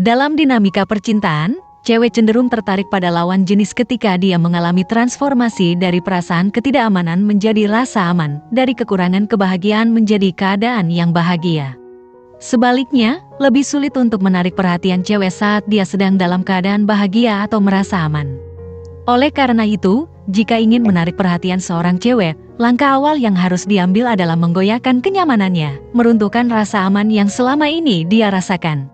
Dalam dinamika percintaan, cewek cenderung tertarik pada lawan jenis ketika dia mengalami transformasi dari perasaan ketidakamanan menjadi rasa aman, dari kekurangan kebahagiaan menjadi keadaan yang bahagia. Sebaliknya, lebih sulit untuk menarik perhatian cewek saat dia sedang dalam keadaan bahagia atau merasa aman. Oleh karena itu, jika ingin menarik perhatian seorang cewek, langkah awal yang harus diambil adalah menggoyahkan kenyamanannya, meruntuhkan rasa aman yang selama ini dia rasakan.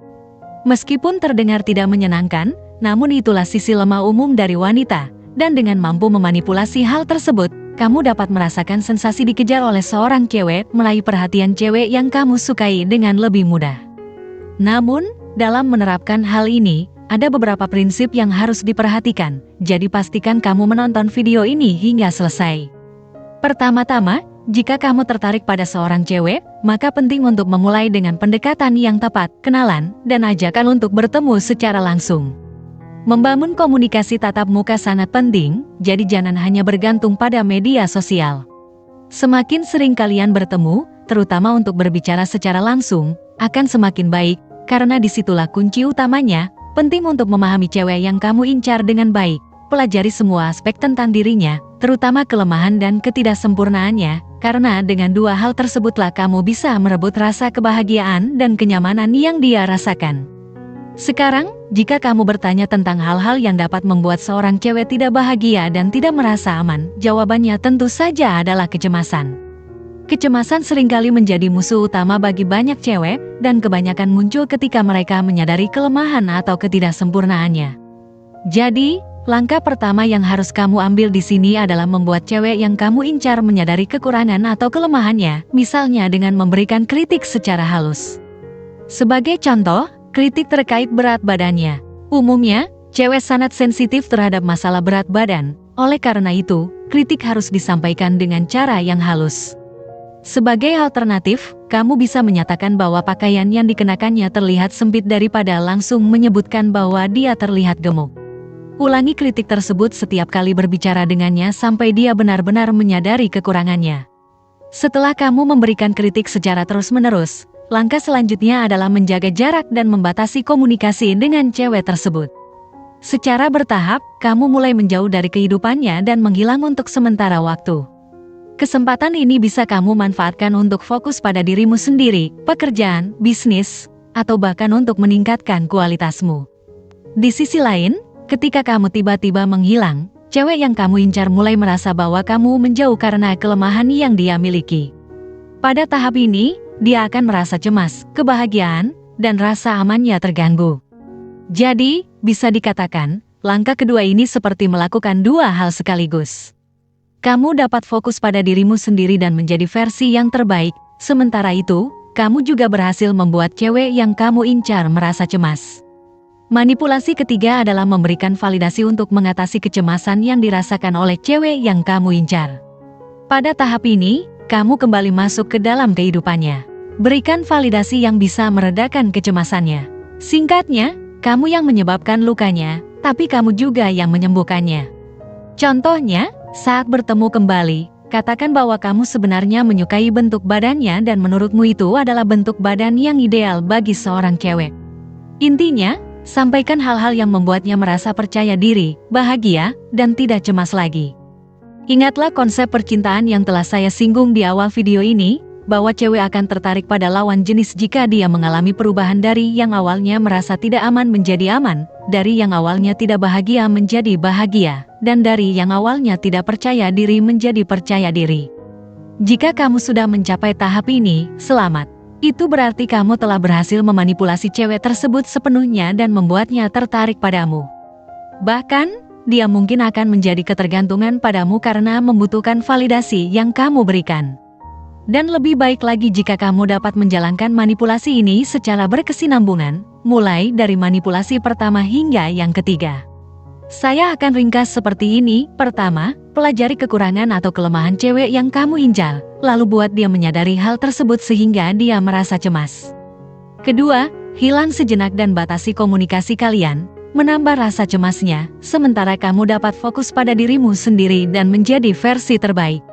Meskipun terdengar tidak menyenangkan, namun itulah sisi lemah umum dari wanita, dan dengan mampu memanipulasi hal tersebut, kamu dapat merasakan sensasi dikejar oleh seorang cewek, meraih perhatian cewek yang kamu sukai dengan lebih mudah. Namun, dalam menerapkan hal ini, ada beberapa prinsip yang harus diperhatikan, jadi pastikan kamu menonton video ini hingga selesai. Pertama-tama, jika kamu tertarik pada seorang cewek, maka penting untuk memulai dengan pendekatan yang tepat, kenalan, dan ajakan untuk bertemu secara langsung. Membangun komunikasi tatap muka sangat penting, jadi jangan hanya bergantung pada media sosial. Semakin sering kalian bertemu, terutama untuk berbicara secara langsung, akan semakin baik, karena disitulah kunci utamanya. Penting untuk memahami cewek yang kamu incar dengan baik, pelajari semua aspek tentang dirinya, terutama kelemahan dan ketidaksempurnaannya, karena dengan dua hal tersebutlah kamu bisa merebut rasa kebahagiaan dan kenyamanan yang dia rasakan. Sekarang, jika kamu bertanya tentang hal-hal yang dapat membuat seorang cewek tidak bahagia dan tidak merasa aman, jawabannya tentu saja adalah kecemasan. Kecemasan seringkali menjadi musuh utama bagi banyak cewek, dan kebanyakan muncul ketika mereka menyadari kelemahan atau ketidaksempurnaannya. Jadi, langkah pertama yang harus kamu ambil di sini adalah membuat cewek yang kamu incar menyadari kekurangan atau kelemahannya, misalnya dengan memberikan kritik secara halus. Sebagai contoh, kritik terkait berat badannya. Umumnya, cewek sangat sensitif terhadap masalah berat badan, oleh karena itu, kritik harus disampaikan dengan cara yang halus. Sebagai alternatif, kamu bisa menyatakan bahwa pakaian yang dikenakannya terlihat sempit daripada langsung menyebutkan bahwa dia terlihat gemuk. Ulangi kritik tersebut setiap kali berbicara dengannya sampai dia benar-benar menyadari kekurangannya. Setelah kamu memberikan kritik secara terus-menerus, langkah selanjutnya adalah menjaga jarak dan membatasi komunikasi dengan cewek tersebut. Secara bertahap, kamu mulai menjauh dari kehidupannya dan menghilang untuk sementara waktu. Kesempatan ini bisa kamu manfaatkan untuk fokus pada dirimu sendiri, pekerjaan, bisnis, atau bahkan untuk meningkatkan kualitasmu. Di sisi lain, ketika kamu tiba-tiba menghilang, cewek yang kamu incar mulai merasa bahwa kamu menjauh karena kelemahan yang dia miliki. Pada tahap ini, dia akan merasa cemas, kebahagiaan, dan rasa amannya terganggu. Jadi, bisa dikatakan, langkah kedua ini seperti melakukan dua hal sekaligus. Kamu dapat fokus pada dirimu sendiri dan menjadi versi yang terbaik, sementara itu, kamu juga berhasil membuat cewek yang kamu incar merasa cemas. Manipulasi ketiga adalah memberikan validasi untuk mengatasi kecemasan yang dirasakan oleh cewek yang kamu incar. Pada tahap ini, kamu kembali masuk ke dalam kehidupannya. Berikan validasi yang bisa meredakan kecemasannya. Singkatnya, kamu yang menyebabkan lukanya, tapi kamu juga yang menyembuhkannya. Contohnya, saat bertemu kembali, katakan bahwa kamu sebenarnya menyukai bentuk badannya dan menurutmu itu adalah bentuk badan yang ideal bagi seorang cewek. Intinya, sampaikan hal-hal yang membuatnya merasa percaya diri, bahagia, dan tidak cemas lagi. Ingatlah konsep percintaan yang telah saya singgung di awal video ini, bahwa cewek akan tertarik pada lawan jenis jika dia mengalami perubahan dari yang awalnya merasa tidak aman menjadi aman, dari yang awalnya tidak bahagia menjadi bahagia, dan dari yang awalnya tidak percaya diri menjadi percaya diri. Jika kamu sudah mencapai tahap ini, selamat. Itu berarti kamu telah berhasil memanipulasi cewek tersebut sepenuhnya dan membuatnya tertarik padamu. Bahkan, dia mungkin akan menjadi ketergantungan padamu karena membutuhkan validasi yang kamu berikan. Dan lebih baik lagi jika kamu dapat menjalankan manipulasi ini secara berkesinambungan, mulai dari manipulasi pertama hingga yang ketiga. Saya akan ringkas seperti ini. Pertama, pelajari kekurangan atau kelemahan cewek yang kamu incar, lalu buat dia menyadari hal tersebut sehingga dia merasa cemas. Kedua, hilang sejenak dan batasi komunikasi kalian, menambah rasa cemasnya, sementara kamu dapat fokus pada dirimu sendiri dan menjadi versi terbaik.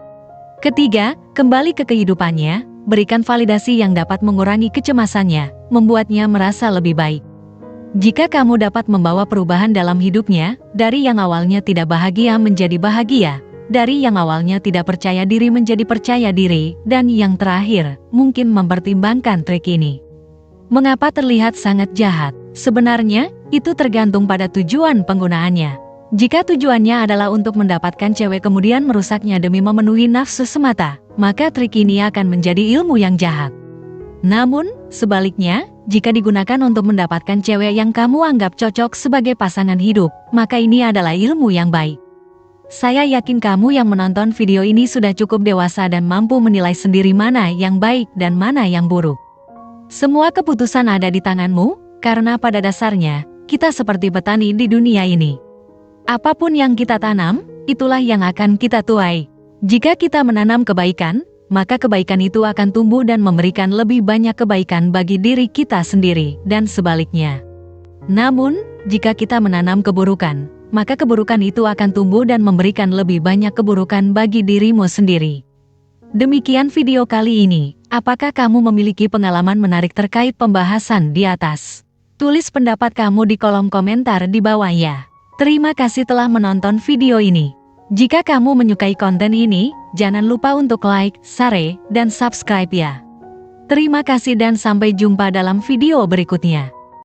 Ketiga, kembali ke kehidupannya, berikan validasi yang dapat mengurangi kecemasannya, membuatnya merasa lebih baik. Jika kamu dapat membawa perubahan dalam hidupnya, dari yang awalnya tidak bahagia menjadi bahagia, dari yang awalnya tidak percaya diri menjadi percaya diri, dan yang terakhir, mungkin mempertimbangkan trik ini. Mengapa terlihat sangat jahat? Sebenarnya, itu tergantung pada tujuan penggunaannya. Jika tujuannya adalah untuk mendapatkan cewek kemudian merusaknya demi memenuhi nafsu semata, maka trik ini akan menjadi ilmu yang jahat. Namun, sebaliknya, jika digunakan untuk mendapatkan cewek yang kamu anggap cocok sebagai pasangan hidup, maka ini adalah ilmu yang baik. Saya yakin kamu yang menonton video ini sudah cukup dewasa dan mampu menilai sendiri mana yang baik dan mana yang buruk. Semua keputusan ada di tanganmu, karena pada dasarnya, kita seperti petani di dunia ini. Apapun yang kita tanam, itulah yang akan kita tuai. Jika kita menanam kebaikan, maka kebaikan itu akan tumbuh dan memberikan lebih banyak kebaikan bagi diri kita sendiri, dan sebaliknya. Namun, jika kita menanam keburukan, maka keburukan itu akan tumbuh dan memberikan lebih banyak keburukan bagi dirimu sendiri. Demikian video kali ini. Apakah kamu memiliki pengalaman menarik terkait pembahasan di atas? Tulis pendapat kamu di kolom komentar di bawah ya. Terima kasih telah menonton video ini. Jika kamu menyukai konten ini, jangan lupa untuk like, share, dan subscribe ya. Terima kasih dan sampai jumpa dalam video berikutnya.